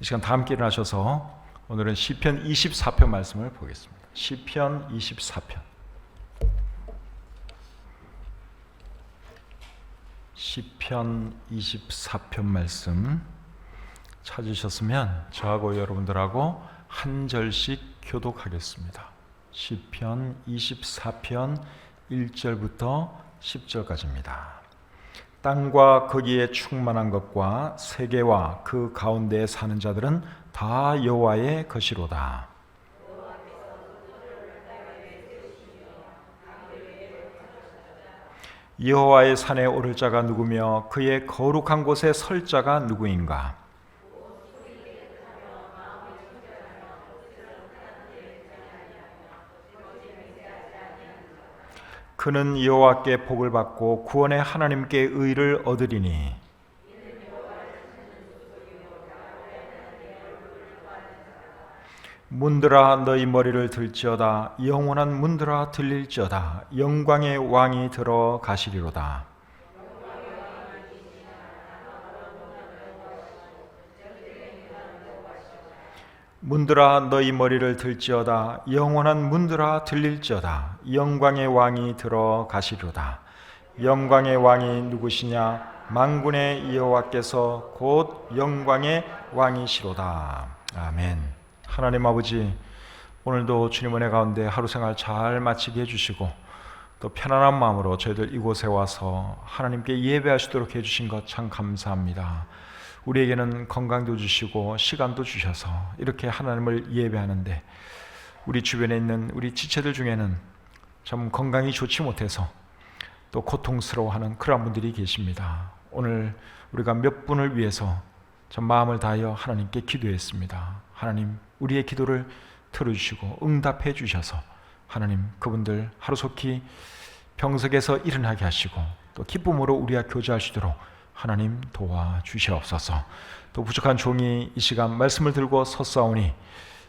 이 시간 다 함께 일어나셔서 오늘은 시편 24편 말씀을 보겠습니다. 시편 24편. 시편 24편 말씀 찾으셨으면 저하고 여러분들하고 한 절씩 교독하겠습니다. 시편 24편 1절부터 10절까지입니다. 땅과 거기에 충만한 것과 세계와 그 가운데에 사는 자들은 다 여호와의 것이로다. 여호와의 산에 오를 자가 누구며 그의 거룩한 곳에 설 자가 누구인가? 그는 여호와께 복을 받고 구원의 하나님께 의를 얻으리니 문들아 너희 머리를 들지어다. 영원한 문들아 들릴지어다. 영광의 왕이 들어가시리로다. 문들아 너희 머리를 들지어다. 영원한 문들아 들릴지어다. 영광의 왕이 들어가시리로다. 영광의 왕이 누구시냐? 만군의 여호와께서 곧 영광의 왕이시로다. 아멘. 하나님 아버지, 오늘도 주님 은혜 가운데 하루 생활 잘 마치게 해주시고 또 편안한 마음으로 저희들 이곳에 와서 하나님께 예배할 수 있도록 해주신 것 참 감사합니다. 우리에게는 건강도 주시고 시간도 주셔서 이렇게 하나님을 예배하는데 우리 주변에 있는 우리 지체들 중에는 좀 건강이 좋지 못해서 또 고통스러워하는 그런 분들이 계십니다. 오늘 우리가 몇 분을 위해서 전 마음을 다하여 하나님께 기도했습니다. 하나님, 우리의 기도를 들어주시고 응답해 주셔서 하나님, 그분들 하루속히 병석에서 일어나게 하시고 또 기쁨으로 우리와 교제할 수 있도록 하나님 도와주시옵소서. 또 부족한 종이 이 시간 말씀을 들고 섰사오니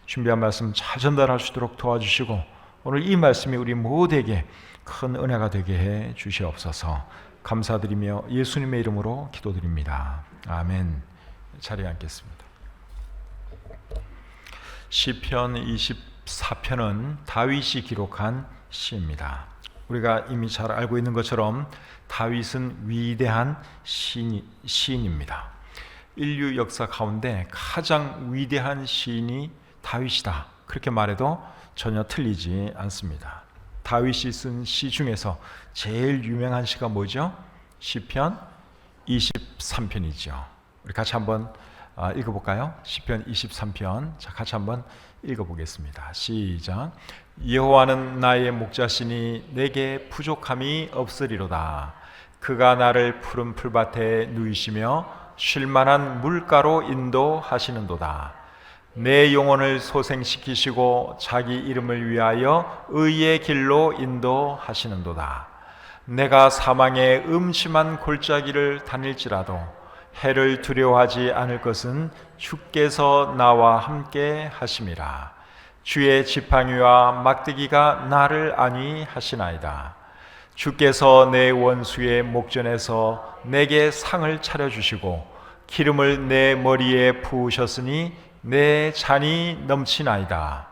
준비한 말씀 잘 전달할 수 있도록 도와주시고 오늘 이 말씀이 우리 모두에게 큰 은혜가 되게 해 주시옵소서. 감사드리며 예수님의 이름으로 기도드립니다. 아멘. 자리에 앉겠습니다. 시편 24편은 다윗이 기록한 시입니다. 우리가 이미 잘 알고 있는 것처럼 다윗은 위대한 시인입니다. 인류 역사 가운데 가장 위대한 시인이 다윗이다. 그렇게 말해도 전혀 틀리지 않습니다. 다윗이 쓴 시 중에서 제일 유명한 시가 뭐죠? 시편 23편이죠. 우리 같이 한번 읽어볼까요? 시편 23편. 자, 같이 한번 읽어보겠습니다. 시작. 여호와는 나의 목자시니 내게 부족함이 없으리로다. 그가 나를 푸른 풀밭에 누이시며 쉴만한 물가로 인도하시는도다. 내 영혼을 소생시키시고 자기 이름을 위하여 의의 길로 인도하시는도다. 내가 사망의 음침한 골짜기를 다닐지라도 해를 두려워하지 않을 것은 주께서 나와 함께 하심이라. 주의 지팡이와 막대기가 나를 안위하시나이다. 주께서 내 원수의 목전에서 내게 상을 차려주시고 기름을 내 머리에 부으셨으니 내 잔이 넘치나이다.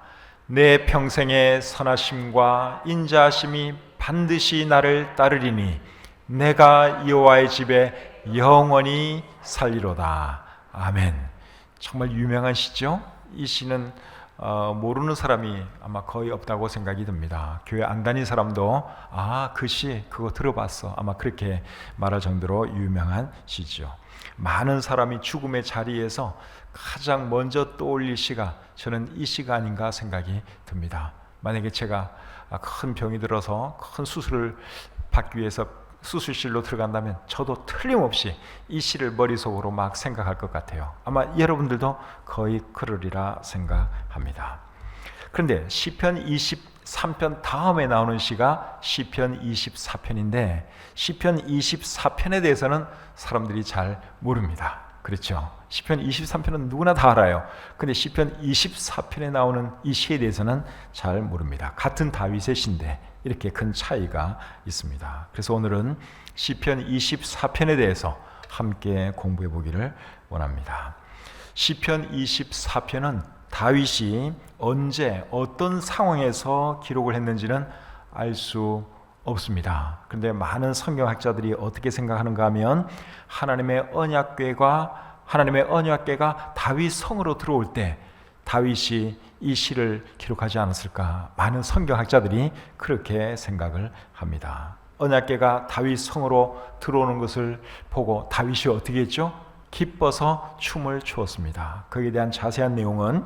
내 평생의 선하심과 인자하심이 반드시 나를 따르리니 내가 여호와의 집에 영원히 살리로다. 아멘. 정말 유명한 시죠? 이 시는 모르는 사람이 아마 거의 없다고 생각이 듭니다. 교회 안 다닌 사람도 그 시 그거 들어봤어 아마 그렇게 말할 정도로 유명한 시죠. 많은 사람이 죽음의 자리에서 가장 먼저 떠올릴 시가 저는 이 시가 아닌가 생각이 듭니다. 만약에 제가 큰 병이 들어서 큰 수술을 받기 위해서 수술실로 들어간다면 저도 틀림없이 이 시를 머릿속으로 막 생각할 것 같아요. 아마 여러분들도 거의 그러리라 생각합니다. 그런데 시편 23편 다음에 나오는 시가 시편 24편인데 시편 24편에 대해서는 사람들이 잘 모릅니다. 그렇죠? 시편 23편은 누구나 다 알아요. 근데 시편 24편에 나오는 이 시에 대해서는 잘 모릅니다. 같은 다윗의 시인데 이렇게 큰 차이가 있습니다. 그래서 오늘은 시편 24편에 대해서 함께 공부해 보기를 원합니다. 시편 24편은 다윗이 언제 어떤 상황에서 기록을 했는지는 알 수 없습니다. 그런데 많은 성경학자들이 어떻게 생각하는가 하면 하나님의 언약궤가 다윗 성으로 들어올 때 다윗이 이 시를 기록하지 않았을까? 많은 성경학자들이 그렇게 생각을 합니다. 언약궤가 다윗 성으로 들어오는 것을 보고 다윗이 어떻게 했죠? 기뻐서 춤을 추었습니다. 거기에 대한 자세한 내용은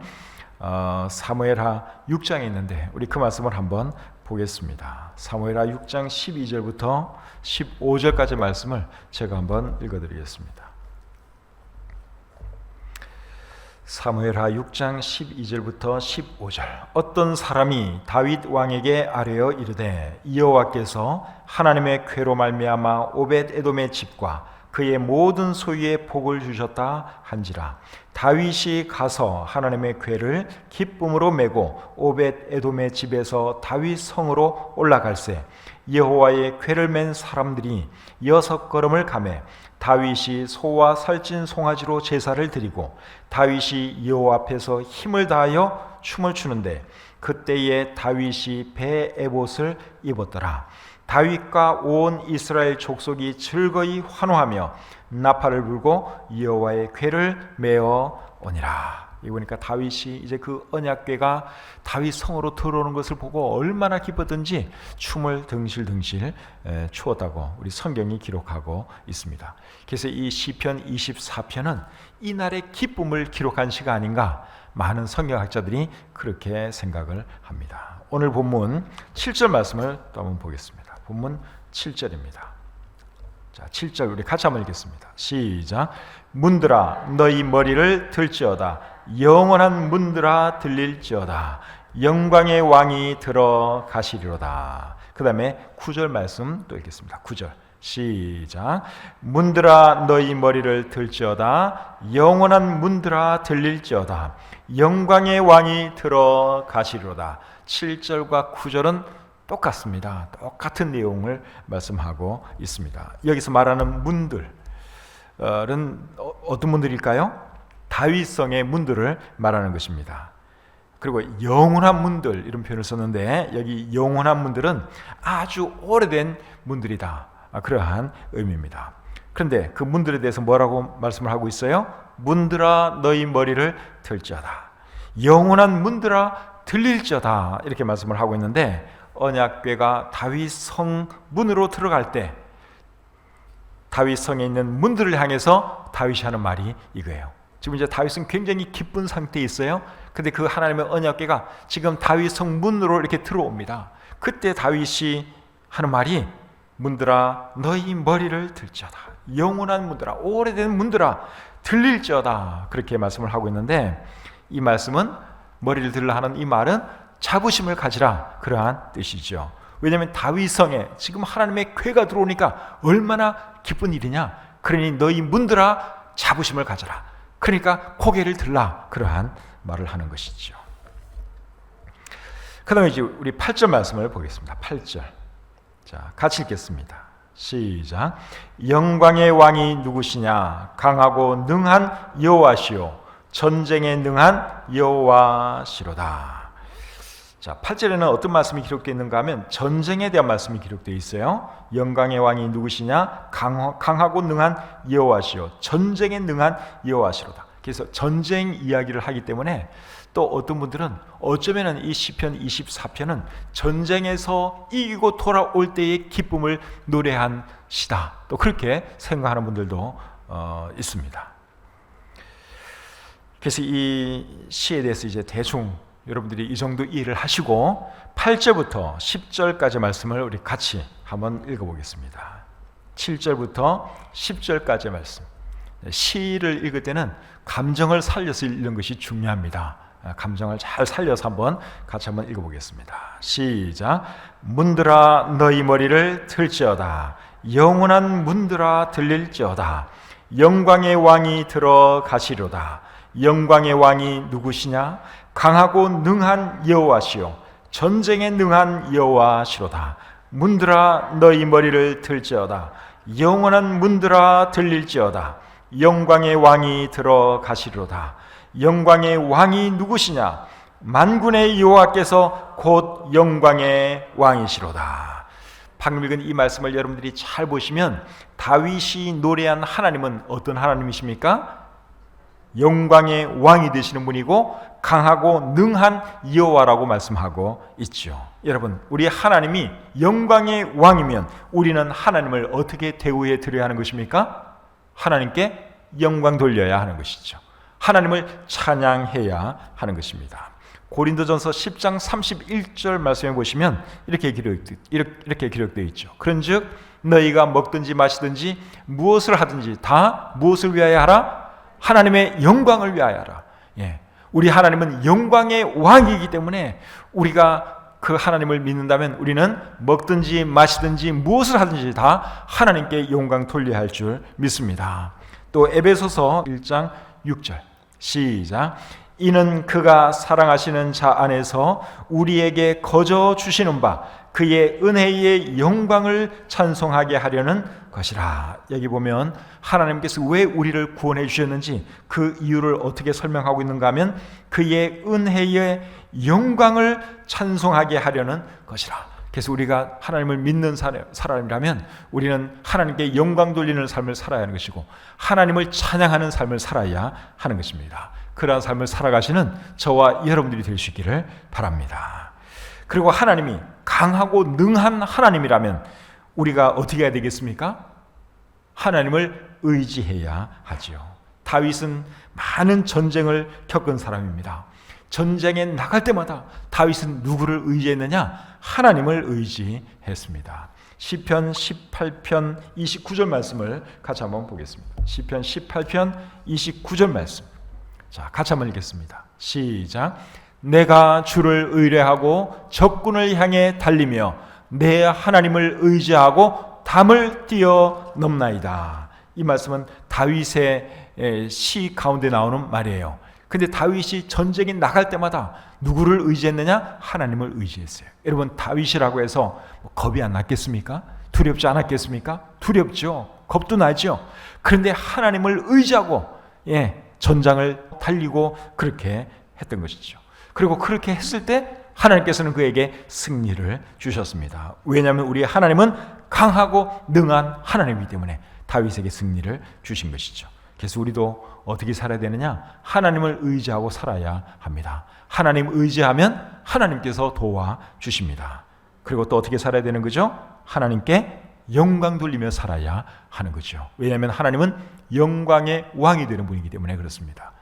사무엘하 6장에 있는데 우리 그 말씀을 한번 보겠습니다. 사무엘하 6장 12절부터 15절까지 말씀을 제가 한번 읽어드리겠습니다. 사무엘하 6장 12절부터 15절. 어떤 사람이 다윗 왕에게 아뢰어 이르되 여호와께서 하나님의 궤로 말미암아 오벳에돔의 집과 그의 모든 소유에 복을 주셨다 한지라. 다윗이 가서 하나님의 궤를 기쁨으로 메고 오벳에돔의 집에서 다윗 성으로 올라갈새 여호와의 궤를 맨 사람들이 6걸음을 가매 다윗이 소와 살찐 송아지로 제사를 드리고 다윗이 여호와 앞에서 힘을 다하여 춤을 추는데 그때에 다윗이 배 에봇을 입었더라. 다윗과 온 이스라엘 족속이 즐거이 환호하며 나팔을 불고 여호와의 궤를 메어 오니라. 이거니까 다윗이 이제 그 언약궤가 다윗 성으로 들어오는 것을 보고 얼마나 기뻤던지 춤을 등실등실 추었다고 우리 성경이 기록하고 있습니다. 그래서 이 시편 24편은 이날의 기쁨을 기록한 시가 아닌가 많은 성경학자들이 그렇게 생각을 합니다. 오늘 본문 7절 말씀을 또 한번 보겠습니다. 본문 7절입니다. 자, 7절 우리 같이 한번 읽겠습니다. 시작. 문들아 너희 머리를 들지어다. 영원한 문들아 들릴지어다. 영광의 왕이 들어가시리로다. 그 다음에 9절 말씀 또 읽겠습니다. 9절 시작. 문들아 너희 머리를 들지어다. 영원한 문들아 들릴지어다. 영광의 왕이 들어가시리로다. 7절과 9절은 똑같습니다. 똑같은 내용을 말씀하고 있습니다. 여기서 말하는 문들은 어떤 문들일까요? 다윗성의 문들을 말하는 것입니다. 그리고 영원한 문들 이런 표현을 썼는데 여기 영원한 문들은 아주 오래된 문들이다. 그러한 의미입니다. 그런데 그 문들에 대해서 뭐라고 말씀을 하고 있어요? 문들아 너희 머리를 들지어다. 영원한 문들아 들릴지어다. 이렇게 말씀을 하고 있는데 언약궤가 다윗 성 문으로 들어갈 때 다윗 성에 있는 문들을 향해서 다윗이 하는 말이 이거예요. 지금 이제 다윗은 굉장히 기쁜 상태에 있어요. 근데 그 하나님의 언약궤가 지금 다윗 성 문으로 이렇게 들어옵니다. 그때 다윗이 하는 말이 문들아 너희 머리를 들지어다. 영원한 문들아 오래된 문들아 들릴지어다. 그렇게 말씀을 하고 있는데 이 말씀은 머리를 들라 하는 이 말은 자부심을 가지라 그러한 뜻이죠. 왜냐하면 다윗성에 지금 하나님의 궤가 들어오니까 얼마나 기쁜 일이냐. 그러니 너희 문들아 자부심을 가져라. 그러니까 고개를 들라 그러한 말을 하는 것이죠. 그 다음에 이제 우리 8절 말씀을 보겠습니다. 8절 자 같이 읽겠습니다. 시작. 영광의 왕이 누구시냐. 강하고 능한 여호와시요 전쟁에 능한 여호와시로다. 자, 8절에는 어떤 말씀이 기록되어 있는가 하면 전쟁에 대한 말씀이 기록되어 있어요. 영광의 왕이 누구시냐? 강하고 능한 여호와시요 전쟁에 능한 여호와시로다. 그래서 전쟁 이야기를 하기 때문에 또 어떤 분들은 어쩌면 이 시편 24편은 전쟁에서 이기고 돌아올 때의 기쁨을 노래한 시다. 또 그렇게 생각하는 분들도 있습니다. 그래서 이 시에 대해서 이제 대충 여러분들이 이 정도 이해를 하시고 8절부터 10절까지 말씀을 우리 같이 한번 읽어보겠습니다. 7절부터 10절까지 말씀. 시를 읽을 때는 감정을 살려서 읽는 것이 중요합니다. 감정을 잘 살려서 같이 한번 읽어보겠습니다. 시작. 문들아 너희 머리를 들지어다. 영원한 문들아 들릴지어다. 영광의 왕이 들어가시려다. 영광의 왕이 누구시냐? 강하고 능한 여호와시요 전쟁에 능한 여호와시로다. 문들아 너희 머리를 들지어다. 영원한 문들아 들릴지어다. 영광의 왕이 들어가시리로다. 영광의 왕이 누구시냐? 만군의 여호와께서 곧 영광의 왕이시로다. 방금 읽은 이 말씀을 여러분들이 잘 보시면 다윗이 노래한 하나님은 어떤 하나님이십니까? 영광의 왕이 되시는 분이고 강하고 능한 여호와라고 말씀하고 있죠. 여러분, 우리 하나님이 영광의 왕이면 우리는 하나님을 어떻게 대우해 드려야 하는 것입니까? 하나님께 영광 돌려야 하는 것이죠. 하나님을 찬양해야 하는 것입니다. 고린도전서 10장 31절 말씀해 보시면 이렇게 기록되어 있죠. 그런즉 너희가 먹든지 마시든지 무엇을 하든지 다 무엇을 위하여 하라? 하나님의 영광을 위하여 하라. 우리 하나님은 영광의 왕이기 때문에 우리가 그 하나님을 믿는다면 우리는 먹든지 마시든지 무엇을 하든지 다 하나님께 영광 돌려야 할 줄 믿습니다. 또 에베소서 1장 6절 시작. 이는 그가 사랑하시는 자 안에서 우리에게 거저 주시는 바 그의 은혜의 영광을 찬송하게 하려는 것이라. 여기 보면 하나님께서 왜 우리를 구원해 주셨는지 그 이유를 어떻게 설명하고 있는가 하면 그의 은혜의 영광을 찬송하게 하려는 것이라. 그래서 우리가 하나님을 믿는 사람이라면 우리는 하나님께 영광 돌리는 삶을 살아야 하는 것이고 하나님을 찬양하는 삶을 살아야 하는 것입니다. 그러한 삶을 살아가시는 저와 여러분들이 될 수 있기를 바랍니다. 그리고 하나님이 강하고 능한 하나님이라면 우리가 어떻게 해야 되겠습니까? 하나님을 의지해야 하지요. 다윗은 많은 전쟁을 겪은 사람입니다. 전쟁에 나갈 때마다 다윗은 누구를 의지했느냐? 하나님을 의지했습니다. 시편 18편 29절 말씀을 같이 한번 보겠습니다. 시편 18편 29절 말씀. 자, 같이 한번 읽겠습니다. 시작. 내가 주를 의뢰하고 적군을 향해 달리며 내 하나님을 의지하고 담을 뛰어넘나이다. 이 말씀은 다윗의 시 가운데 나오는 말이에요. 근데 다윗이 전쟁에 나갈 때마다 누구를 의지했느냐? 하나님을 의지했어요. 여러분, 다윗이라고 해서 겁이 안 났겠습니까? 두렵지 않았겠습니까? 두렵죠. 겁도 나죠. 그런데 하나님을 의지하고 전장을 달리고 그렇게 했던 것이죠. 그리고 그렇게 했을 때 하나님께서는 그에게 승리를 주셨습니다. 왜냐하면 우리 하나님은 강하고 능한 하나님이기 때문에 다윗에게 승리를 주신 것이죠. 그래서 우리도 어떻게 살아야 되느냐? 하나님을 의지하고 살아야 합니다. 하나님 의지하면 하나님께서 도와주십니다. 그리고 또 어떻게 살아야 되는 거죠? 하나님께 영광 돌리며 살아야 하는 거죠. 왜냐하면 하나님은 영광의 왕이 되는 분이기 때문에 그렇습니다.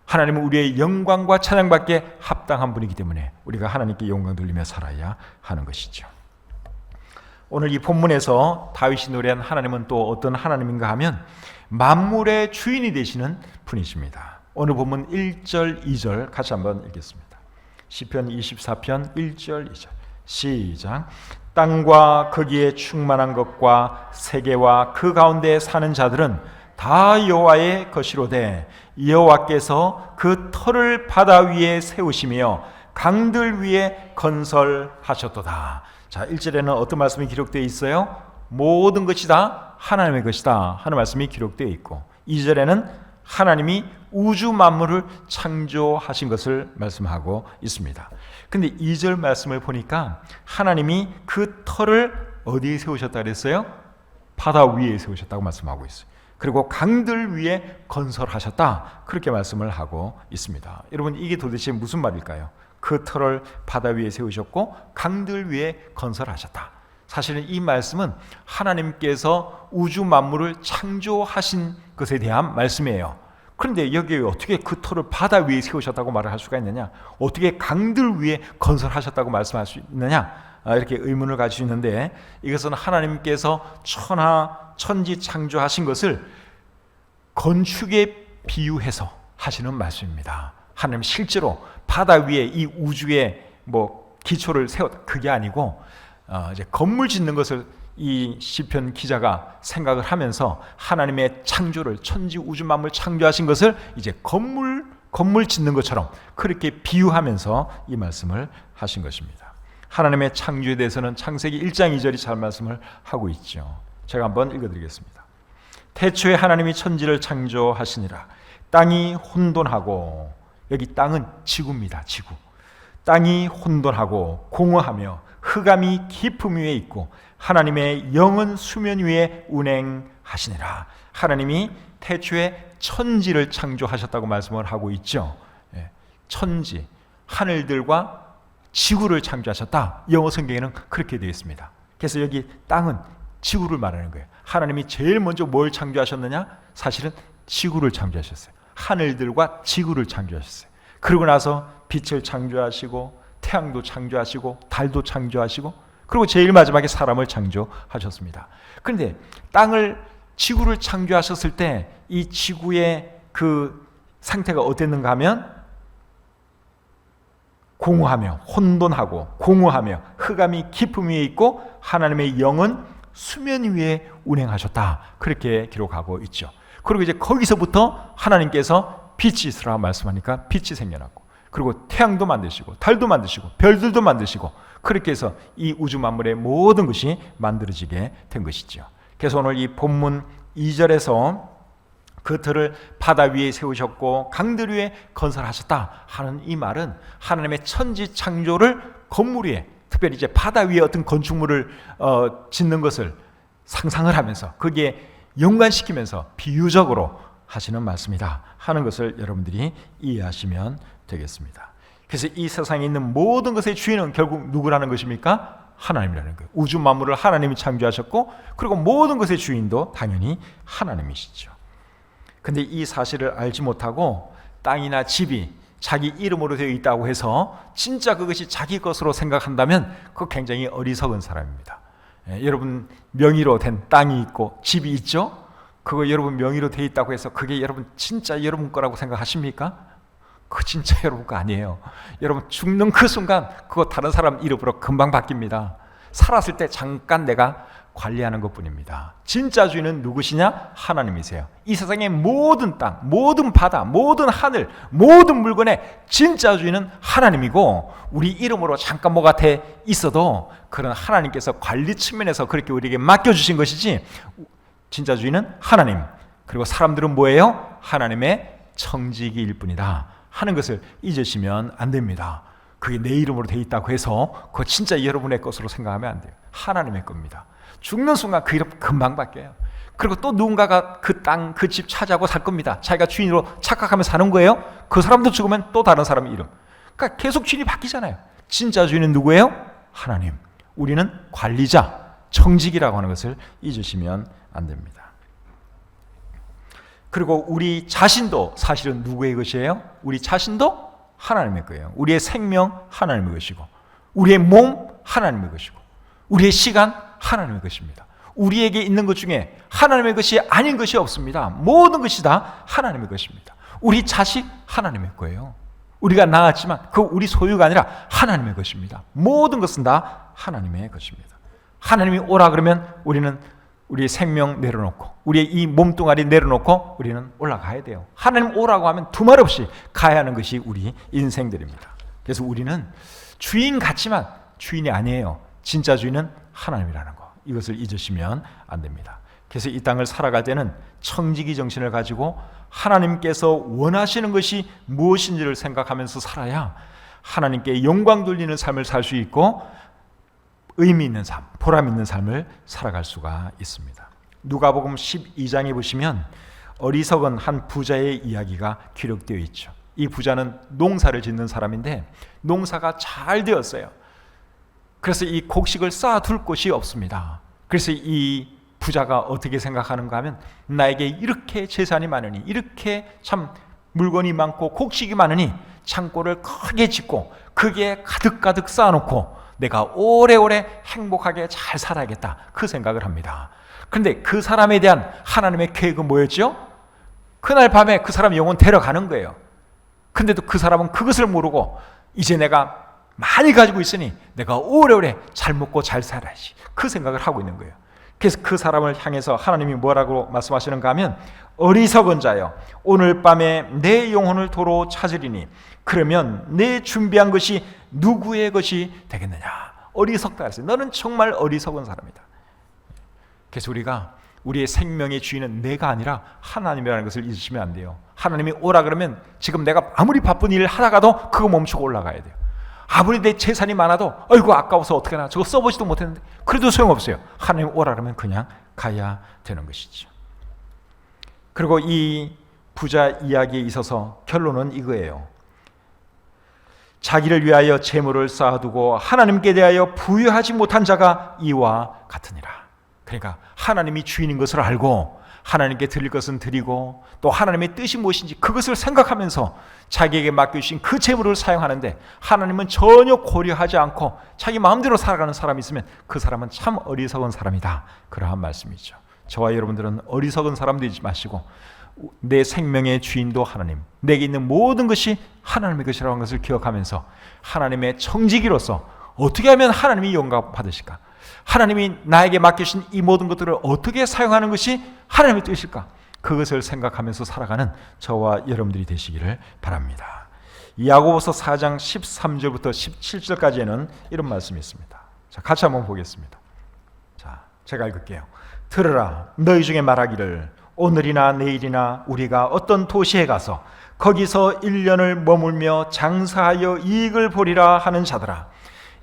하나님은 우리의 영광과 찬양받기에 합당한 분이기 때문에 우리가 하나님께 영광 돌리며 살아야 하는 것이죠. 오늘 이 본문에서 다윗이 노래한 하나님은 또 어떤 하나님인가 하면 만물의 주인이 되시는 분이십니다. 오늘 본문 1절 2절 같이 한번 읽겠습니다. 시편 24편 1절 2절 시작. 땅과 거기에 충만한 것과 세계와 그 가운데 사는 자들은 다 여호와의 것이로되 여호와께서 그 터를 바다 위에 세우시며 강들 위에 건설하셨도다. 자, 1절에는 어떤 말씀이 기록되어 있어요? 모든 것이 다 하나님의 것이다 하는 말씀이 기록되어 있고 2절에는 하나님이 우주 만물을 창조하신 것을 말씀하고 있습니다. 근데 2절 말씀을 보니까 하나님이 그 터를 어디에 세우셨다 그랬어요? 바다 위에 세우셨다고 말씀하고 있어요. 그리고 강들 위에 건설하셨다 그렇게 말씀을 하고 있습니다. 여러분, 이게 도대체 무슨 말일까요? 그 터를 바다 위에 세우셨고 강들 위에 건설하셨다. 사실은 이 말씀은 하나님께서 우주 만물을 창조하신 것에 대한 말씀이에요. 그런데 여기에 어떻게 그 터를 바다 위에 세우셨다고 말을 할 수가 있느냐? 어떻게 강들 위에 건설하셨다고 말씀할 수 있느냐? 이렇게 의문을 가지고 있는데 이것은 하나님께서 천지 창조하신 것을 건축에 비유해서 하시는 말씀입니다. 하나님 실제로 바다 위에 이 우주에 기초를 세웠다 그게 아니고 이제 건물 짓는 것을 이 시편 기자가 생각을 하면서 하나님의 창조를 천지 우주 만물 창조하신 것을 이제 건물 짓는 것처럼 그렇게 비유하면서 이 말씀을 하신 것입니다. 하나님의 창조에 대해서는 창세기 1장 2절이 잘 말씀을 하고 있죠. 제가 한번 읽어드리겠습니다. 태초에 하나님이 천지를 창조하시니라. 땅이 혼돈하고 여기 땅은 지구입니다. 지구. 땅이 혼돈하고 공허하며 흑암이 깊음 위에 있고 하나님의 영은 수면 위에 운행하시니라. 하나님이 태초에 천지를 창조하셨다고 말씀을 하고 있죠. 천지, 하늘들과 지구를 창조하셨다. 영어 성경에는 그렇게 되어 있습니다. 그래서 여기 땅은 지구를 말하는 거예요. 하나님이 제일 먼저 뭘 창조하셨느냐? 사실은 지구를 창조하셨어요. 하늘들과 지구를 창조하셨어요. 그러고 나서 빛을 창조하시고 태양도 창조하시고 달도 창조하시고 그리고 제일 마지막에 사람을 창조하셨습니다. 그런데 지구를 창조하셨을 때 이 지구의 그 상태가 어땠는가 하면 공허하며 혼돈하고 공허하며 흑암이 깊음 위에 있고 하나님의 영은 수면 위에 운행하셨다. 그렇게 기록하고 있죠. 그리고 이제 거기서부터 하나님께서 빛이 있으라 말씀하니까 빛이 생겨났고 그리고 태양도 만드시고 달도 만드시고 별들도 만드시고 그렇게 해서 이 우주 만물의 모든 것이 만들어지게 된 것이죠. 그래서 오늘 이 본문 2절에서 그 틀을 바다 위에 세우셨고 강들 위에 건설하셨다 하는 이 말은 하나님의 천지 창조를 건물 위에 특별히 이제 바다 위에 어떤 건축물을 짓는 것을 상상을 하면서 거기에 연관시키면서 비유적으로 하시는 말씀이다 하는 것을 여러분들이 이해하시면 되겠습니다. 그래서 이 세상에 있는 모든 것의 주인은 결국 누구라는 것입니까? 하나님이라는 거예요. 우주 만물을 하나님이 창조하셨고 그리고 모든 것의 주인도 당연히 하나님이시죠. 근데 이 사실을 알지 못하고 땅이나 집이 자기 이름으로 되어 있다고 해서 진짜 그것이 자기 것으로 생각한다면 그거 굉장히 어리석은 사람입니다. 여러분 명의로 된 땅이 있고 집이 있죠? 그거 여러분 명의로 되어 있다고 해서 그게 여러분 진짜 여러분 거라고 생각하십니까? 그거 진짜 여러분 거 아니에요. 여러분 죽는 그 순간 그거 다른 사람 이름으로 금방 바뀝니다. 살았을 때 잠깐 내가 관리하는 것뿐입니다. 진짜 주인은 누구시냐? 하나님이세요. 이 세상의 모든 땅, 모든 바다, 모든 하늘, 모든 물건의 진짜 주인은 하나님이고 우리 이름으로 잠깐 뭐가 돼 있어도 그런 하나님께서 관리 측면에서 그렇게 우리에게 맡겨주신 것이지 진짜 주인은 하나님 그리고 사람들은 뭐예요? 하나님의 청지기일 뿐이다 하는 것을 잊으시면 안 됩니다. 그게 내 이름으로 돼 있다고 해서 그거 진짜 여러분의 것으로 생각하면 안 돼요. 하나님의 겁니다. 죽는 순간 그 이름 금방 바뀌어요. 그리고 또 누군가가 그 땅, 그 집 차지하고 살 겁니다. 자기가 주인으로 착각하며 사는 거예요. 그 사람도 죽으면 또 다른 사람 이름. 그러니까 계속 주인이 바뀌잖아요. 진짜 주인은 누구예요? 하나님. 우리는 관리자, 청지기라고 하는 것을 잊으시면 안 됩니다. 그리고 우리 자신도 사실은 누구의 것이에요? 우리 자신도 하나님의 거예요. 우리의 생명 하나님의 것이고 우리의 몸 하나님의 것이고 우리의 시간 하나님의 것입니다. 우리에게 있는 것 중에 하나님의 것이 아닌 것이 없습니다. 모든 것이 다 하나님의 것입니다. 우리 자식 하나님의 거예요. 우리가 낳았지만 그 우리 소유가 아니라 하나님의 것입니다. 모든 것은 다 하나님의 것입니다. 하나님이 오라 그러면 우리는 우리의 생명 내려놓고 우리의 이 몸뚱아리 내려놓고 우리는 올라가야 돼요. 하나님 오라고 하면 두말 없이 가야 하는 것이 우리 인생들입니다. 그래서 우리는 주인 같지만 주인이 아니에요. 진짜 주인은 하나님이라는 거. 이것을 잊으시면 안 됩니다. 그래서 이 땅을 살아갈 때는 청지기 정신을 가지고 하나님께서 원하시는 것이 무엇인지를 생각하면서 살아야 하나님께 영광 돌리는 삶을 살 수 있고 의미 있는 삶, 보람 있는 삶을 살아갈 수가 있습니다. 누가복음 12장에 보시면 어리석은 한 부자의 이야기가 기록되어 있죠. 이 부자는 농사를 짓는 사람인데 농사가 잘 되었어요. 그래서 이 곡식을 쌓아둘 곳이 없습니다. 그래서 이 부자가 어떻게 생각하는가 하면 나에게 이렇게 재산이 많으니 이렇게 참 물건이 많고 곡식이 많으니 창고를 크게 짓고 그게 가득가득 쌓아놓고 내가 오래오래 행복하게 잘 살아야겠다 그 생각을 합니다. 그런데 그 사람에 대한 하나님의 계획은 뭐였죠? 그날 밤에 그 사람 영혼 데려가는 거예요. 근데도 그 사람은 그것을 모르고 이제 내가 많이 가지고 있으니 내가 오래오래 잘 먹고 잘 살아야지 그 생각을 하고 있는 거예요. 그래서 그 사람을 향해서 하나님이 뭐라고 말씀하시는가 하면 어리석은 자여 오늘 밤에 내 영혼을 도로 찾으리니 그러면 내 준비한 것이 누구의 것이 되겠느냐. 어리석다 그랬어요. 너는 정말 어리석은 사람이다. 그래서 우리가 우리의 생명의 주인은 내가 아니라 하나님이라는 것을 잊으시면 안 돼요. 하나님이 오라 그러면 지금 내가 아무리 바쁜 일을 하다가도 그거 멈추고 올라가야 돼요. 아무리 내 재산이 많아도 어이구 아까워서 어떡하나 저거 써보지도 못했는데 그래도 소용없어요. 하나님 오라 그러면 그냥 가야 되는 것이죠. 그리고 이 부자 이야기에 있어서 결론은 이거예요. 자기를 위하여 재물을 쌓아두고 하나님께 대하여 부여하지 못한 자가 이와 같으니라. 그러니까 하나님이 주인인 것을 알고 하나님께 드릴 것은 드리고 또 하나님의 뜻이 무엇인지 그것을 생각하면서 자기에게 맡겨주신 그 재물을 사용하는데 하나님은 전혀 고려하지 않고 자기 마음대로 살아가는 사람이 있으면 그 사람은 참 어리석은 사람이다. 그러한 말씀이죠. 저와 여러분들은 어리석은 사람 되지 마시고 내 생명의 주인도 하나님, 내게 있는 모든 것이 하나님의 것이라는 것을 기억하면서 하나님의 청지기로서 어떻게 하면 하나님이 영광 받으실까? 하나님이 나에게 맡기신 이 모든 것들을 어떻게 사용하는 것이 하나님의 뜻일까? 그것을 생각하면서 살아가는 저와 여러분들이 되시기를 바랍니다. 야고보서 4장 13절부터 17절까지에는 이런 말씀이 있습니다. 자, 같이 한번 보겠습니다. 자, 제가 읽을게요. 들으라, 너희 중에 말하기를 오늘이나 내일이나 우리가 어떤 도시에 가서 거기서 1년을 머물며 장사하여 이익을 보리라 하는 자들아,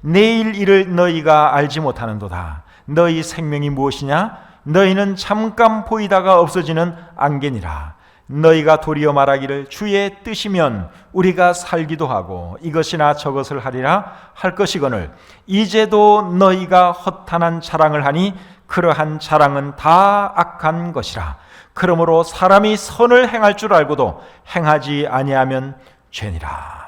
내일 일을 너희가 알지 못하는도다. 너희 생명이 무엇이냐? 너희는 잠깐 보이다가 없어지는 안개니라. 너희가 도리어 말하기를 주의 뜻이면 우리가 살기도 하고 이것이나 저것을 하리라 할 것이거늘 이제도 너희가 허탄한 자랑을 하니 그러한 자랑은 다 악한 것이라. 그러므로 사람이 선을 행할 줄 알고도 행하지 아니하면 죄니라.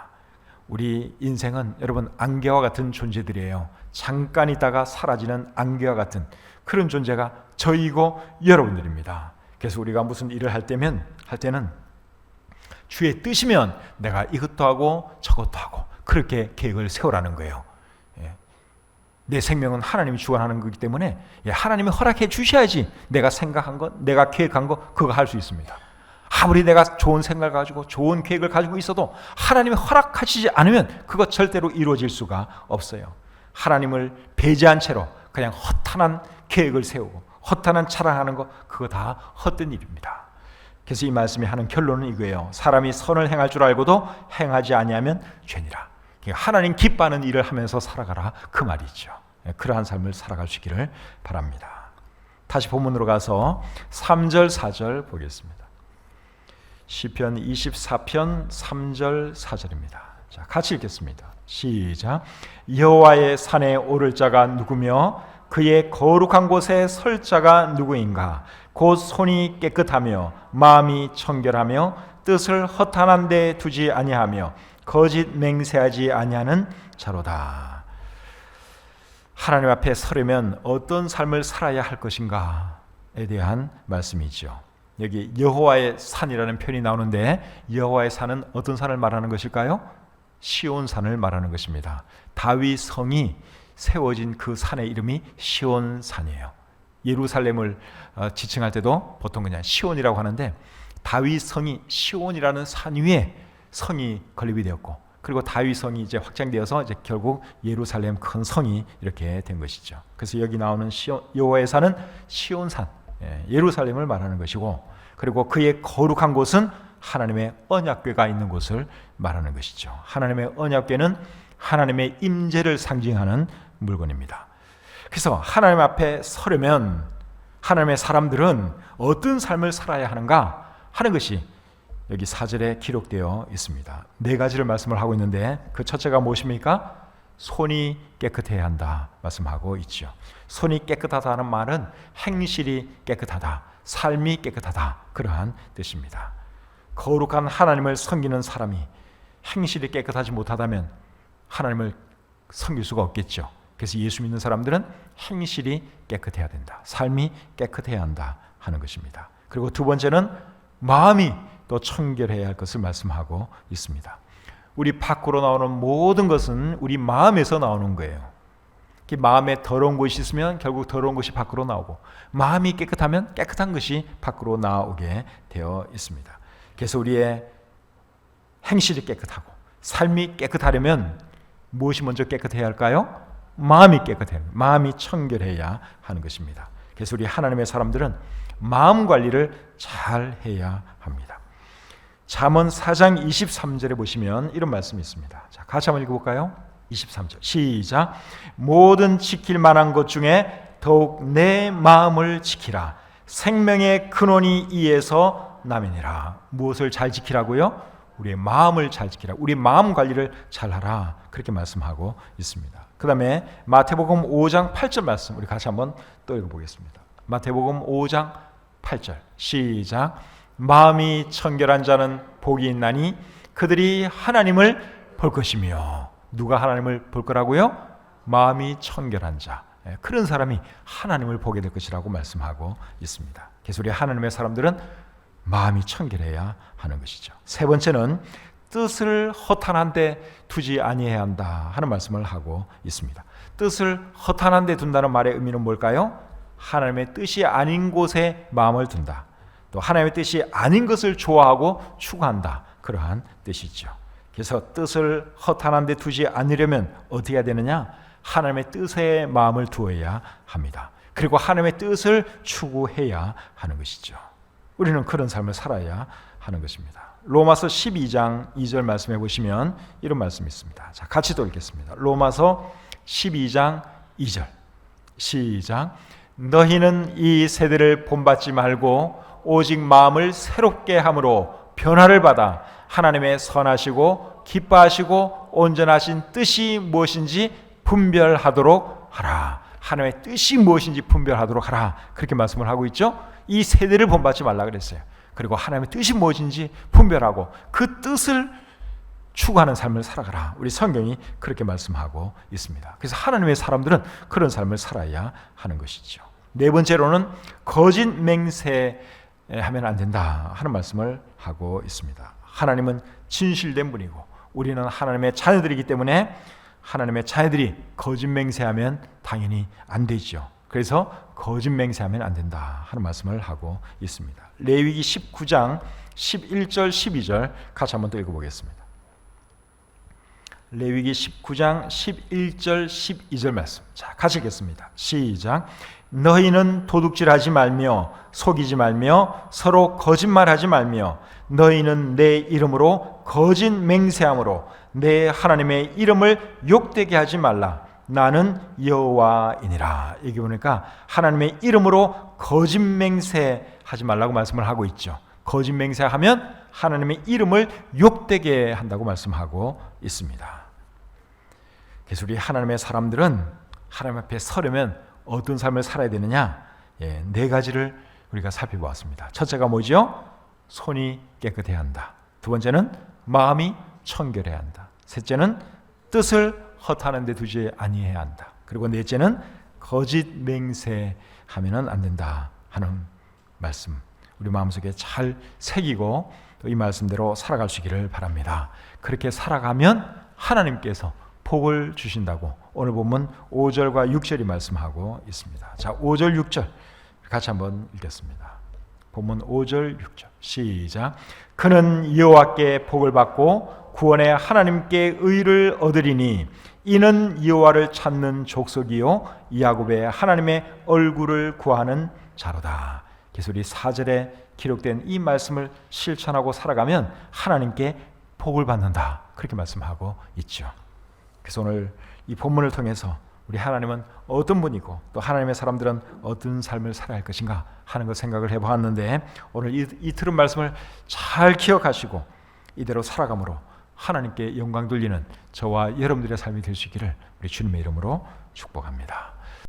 우리 인생은 여러분 안개와 같은 존재들이에요. 잠깐 있다가 사라지는 안개와 같은 그런 존재가 저이고 여러분들입니다. 그래서 우리가 무슨 일을 할 때는 주의 뜻이면 내가 이것도 하고 저것도 하고 그렇게 계획을 세우라는 거예요. 내 생명은 하나님이 주관하는 거기 때문에 하나님이 허락해 주셔야지 내가 생각한 것, 내가 계획한 것 그거 할 수 있습니다. 아무리 내가 좋은 생각을 가지고 좋은 계획을 가지고 있어도 하나님이 허락하시지 않으면 그거 절대로 이루어질 수가 없어요. 하나님을 배제한 채로 그냥 허탄한 계획을 세우고 허탄한 자랑하는 거 그거 다 헛된 일입니다. 그래서 이 말씀이 하는 결론은 이거예요. 사람이 선을 행할 줄 알고도 행하지 아니하면 죄니라. 하나님 기뻐하는 일을 하면서 살아가라 그 말이죠. 그러한 삶을 살아가시기를 바랍니다. 다시 본문으로 가서 3절 4절 보겠습니다. 시편 24편 3절 4절입니다. 자, 같이 읽겠습니다. 시작. 여호와의 산에 오를 자가 누구며 그의 거룩한 곳에 설 자가 누구인가? 곧 손이 깨끗하며 마음이 청결하며 뜻을 허탄한 데 두지 아니하며 거짓 맹세하지 아니하는 자로다. 하나님 앞에 서려면 어떤 삶을 살아야 할 것인가에 대한 말씀이죠. 여기 여호와의 산이라는 표현이 나오는데 여호와의 산은 어떤 산을 말하는 것일까요? 시온산을 말하는 것입니다. 다윗 성이 세워진 그 산의 이름이 시온산이에요. 예루살렘을 지칭할 때도 보통 그냥 시온이라고 하는데 다윗 성이 시온이라는 산 위에 성이 건립이 되었고 그리고 다윗 성이 이제 확장되어서 이제 결국 예루살렘 큰 성이 이렇게 된 것이죠. 그래서 여기 나오는 여호와의 산은 시온산, 예루살렘을 말하는 것이고 그리고 그의 거룩한 곳은 하나님의 언약궤가 있는 곳을 말하는 것이죠. 하나님의 언약궤는 하나님의 임재를 상징하는 물건입니다. 그래서 하나님 앞에 서려면 하나님의 사람들은 어떤 삶을 살아야 하는가 하는 것이 여기 4절에 기록되어 있습니다. 네 가지를 말씀을 하고 있는데 그 첫째가 무엇입니까? 손이 깨끗해야 한다 말씀하고 있죠. 손이 깨끗하다는 말은 행실이 깨끗하다, 삶이 깨끗하다 그러한 뜻입니다. 거룩한 하나님을 섬기는 사람이 행실이 깨끗하지 못하다면 하나님을 섬길 수가 없겠죠. 그래서 예수 믿는 사람들은 행실이 깨끗해야 된다, 삶이 깨끗해야 한다 하는 것입니다. 그리고 두 번째는 마음이 또 청결해야 할 것을 말씀하고 있습니다. 우리 밖으로 나오는 모든 것은 우리 마음에서 나오는 거예요. 마음에 더러운 것이 있으면 결국 더러운 것이 밖으로 나오고 마음이 깨끗하면 깨끗한 것이 밖으로 나오게 되어 있습니다. 그래서 우리의 행실이 깨끗하고 삶이 깨끗하려면 무엇이 먼저 깨끗해야 할까요? 마음이 깨끗해야, 마음이 청결해야 하는 것입니다. 그래서 우리 하나님의 사람들은 마음 관리를 잘 해야 합니다. 잠언 4장 23절에 보시면 이런 말씀이 있습니다. 자, 같이 한번 읽어볼까요? 23절 시작. 모든 지킬 만한 것 중에 더욱 내 마음을 지키라. 생명의 근원이 이에서 남이니라. 무엇을 잘 지키라고요? 우리의 마음을 잘 지키라. 우리 마음 관리를 잘하라. 그렇게 말씀하고 있습니다. 그 다음에 마태복음 5장 8절 말씀 우리 같이 한번 또 읽어보겠습니다. 마태복음 5장 8절 시작. 마음이 청결한 자는 복이 있나니 그들이 하나님을 볼 것이며. 누가 하나님을 볼 거라고요? 마음이 청결한 자, 그런 사람이 하나님을 보게 될 것이라고 말씀하고 있습니다. 그래서 우리 하나님의 사람들은 마음이 청결해야 하는 것이죠. 세 번째는 뜻을 허탄한 데 두지 아니해야 한다 하는 말씀을 하고 있습니다. 뜻을 허탄한 데 둔다는 말의 의미는 뭘까요? 하나님의 뜻이 아닌 곳에 마음을 둔다. 또 하나님의 뜻이 아닌 것을 좋아하고 추구한다. 그러한 뜻이죠. 그래서 뜻을 허탄한 데 두지 않으려면 어떻게 해야 되느냐? 하나님의 뜻에 마음을 두어야 합니다. 그리고 하나님의 뜻을 추구해야 하는 것이죠. 우리는 그런 삶을 살아야 하는 것입니다. 로마서 12장 2절 말씀해 보시면 이런 말씀이 있습니다. 자, 같이 또 읽겠습니다. 로마서 12장 2절 시작. 너희는 이 세대를 본받지 말고 오직 마음을 새롭게 함으로 변화를 받아 하나님의 선하시고 기뻐하시고 온전하신 뜻이 무엇인지 분별하도록 하라. 하나님의 뜻이 무엇인지 분별하도록 하라. 그렇게 말씀을 하고 있죠. 이 세대를 본받지 말라 그랬어요. 그리고 하나님의 뜻이 무엇인지 분별하고 그 뜻을 추구하는 삶을 살아가라. 우리 성경이 그렇게 말씀하고 있습니다. 그래서 하나님의 사람들은 그런 삶을 살아야 하는 것이죠. 네 번째로는 거짓 맹세하면 안 된다 하는 말씀을 하고 있습니다. 하나님은 진실된 분이고 우리는 하나님의 자녀들이기 때문에 하나님의 자녀들이 거짓 맹세하면 당연히 안 되죠. 그래서 거짓 맹세하면 안 된다 하는 말씀을 하고 있습니다. 레위기 19장 11절 12절 같이 한번 또 읽어보겠습니다. 레위기 19장 11절 12절 말씀. 자, 같이 읽겠습니다. 시작. 너희는 도둑질하지 말며 속이지 말며 서로 거짓말하지 말며 너희는 내 이름으로 거짓 맹세함으로 내 하나님의 이름을 욕되게 하지 말라. 나는 여호와이니라. 여기 보니까 하나님의 이름으로 거짓 맹세하지 말라고 말씀을 하고 있죠. 거짓 맹세하면 하나님의 이름을 욕되게 한다고 말씀하고 있습니다. 그래서 우리 하나님의 사람들은 하나님 앞에 서려면 어떤 삶을 살아야 되느냐? 네 가지를 우리가 살펴보았습니다. 첫째가 뭐죠? 손이 깨끗해야 한다. 두 번째는 마음이 청결해야 한다. 셋째는 뜻을 허탄한 데 두지 아니해야 한다. 그리고 넷째는 거짓 맹세하면은 안 된다 하는 말씀. 우리 마음속에 잘 새기고 또 이 말씀대로 살아갈 수 있기를 바랍니다. 그렇게 살아가면 하나님께서 복을 주신다고 오늘 본문 5절과 6절이 말씀하고 있습니다. 자, 5절 6절 같이 한번 읽겠습니다. 본문 5절 6절 시작. 그는 여호와께 복을 받고 구원의 하나님께 의를 얻으리니 이는 여호와를 찾는 족속이요 야곱의 하나님의 얼굴을 구하는 자로다. 그래서 우리 4절에 기록된 이 말씀을 실천하고 살아가면 하나님께 복을 받는다. 그렇게 말씀하고 있죠. 그래서 오늘 이 본문을 통해서 우리 하나님은 어떤 분이고 또 하나님의 사람들은 어떤 삶을 살아야 할 것인가 하는 걸 생각을 해보았는데 오늘 이 들은 말씀을 잘 기억하시고 이대로 살아감으로 하나님께 영광 돌리는 저와 여러분들의 삶이 될 수 있기를 우리 주님의 이름으로 축복합니다.